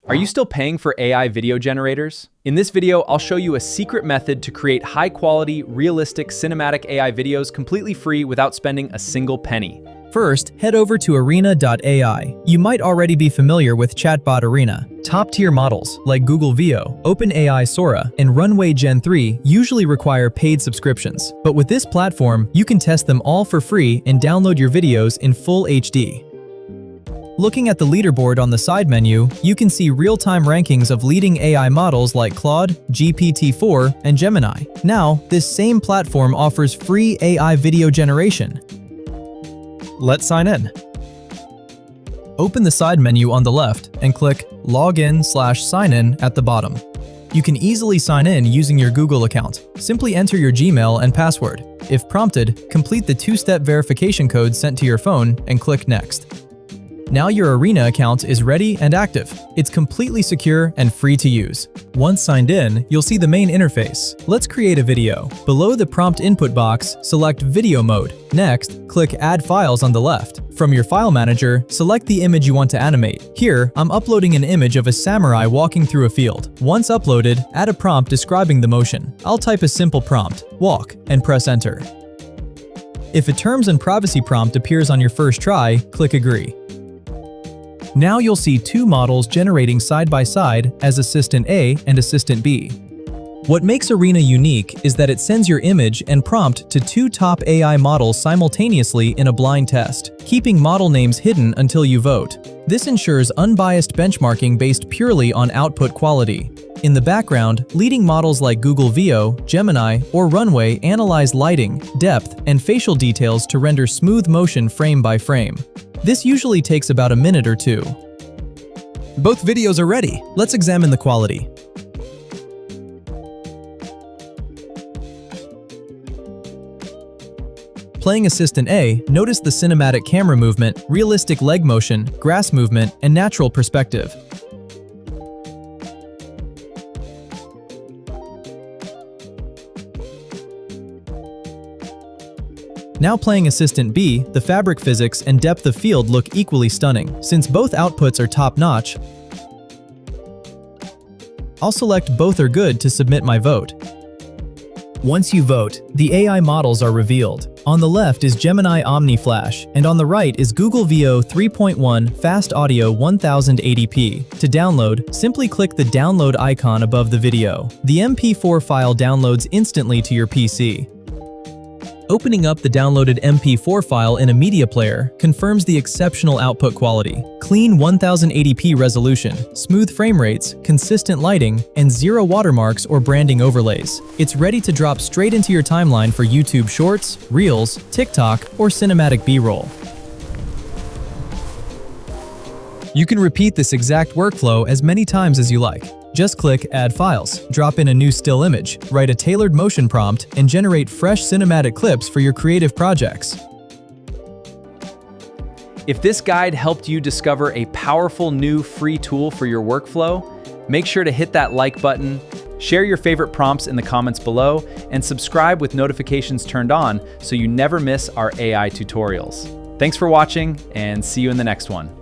Are you still paying for AI video generators? In this video, I'll show you a secret method to create high-quality, realistic cinematic AI videos completely free without spending a single penny. First, head over to arena.ai. You might already be familiar with Chatbot Arena. Top-tier models like Google Veo, OpenAI Sora, and Runway Gen 3 usually require paid subscriptions. But with this platform, you can test them all for free and download your videos in full HD. Looking at the leaderboard on the side menu, you can see real-time rankings of leading AI models like Claude, GPT-4, and Gemini. Now, this same platform offers free AI video generation. Let's sign in. Open the side menu on the left and click Login/Sign In at the bottom. You can easily sign in using your Google account. Simply enter your Gmail and password. If prompted, complete the two-step verification code sent to your phone and click Next. Now your Arena account is ready and active. It's completely secure and free to use. Once signed in, you'll see the main interface. Let's create a video. Below the prompt input box, select Video Mode. Next, click Add Files on the left. From your file manager, select the image you want to animate. Here, I'm uploading an image of a samurai walking through a field. Once uploaded, add a prompt describing the motion. I'll type a simple prompt, walk, and press Enter. If a terms and privacy prompt appears on your first try, click Agree. Now you'll see two models generating side by side as Assistant A and Assistant B. What makes Arena unique is that it sends your image and prompt to two top AI models simultaneously in a blind test, keeping model names hidden until you vote. This ensures unbiased benchmarking based purely on output quality. In the background, leading models like Google Veo, Gemini, or Runway analyze lighting, depth, and facial details to render smooth motion frame by frame. This usually takes about a minute or two. Both videos are ready. Let's examine the quality. Playing Assistant A, notice the cinematic camera movement, realistic leg motion, grass movement, and natural perspective. Now playing Assistant B, the fabric physics and depth of field look equally stunning. Since both outputs are top-notch, I'll select Both Are Good to submit my vote. Once you vote, the AI models are revealed. On the left is Gemini Omni Flash, and on the right is Google Veo 3.1 Fast Audio 1080p. To download, simply click the download icon above the video. The MP4 file downloads instantly to your PC. Opening up the downloaded MP4 file in a media player confirms the exceptional output quality. Clean 1080p resolution, smooth frame rates, consistent lighting, and zero watermarks or branding overlays. It's ready to drop straight into your timeline for YouTube Shorts, Reels, TikTok, or cinematic B-roll. You can repeat this exact workflow as many times as you like. Just click Add Files, drop in a new still image, write a tailored motion prompt, and generate fresh cinematic clips for your creative projects. If this guide helped you discover a powerful new free tool for your workflow, make sure to hit that like button, share your favorite prompts in the comments below, and subscribe with notifications turned on so you never miss our AI tutorials. Thanks for watching, and see you in the next one.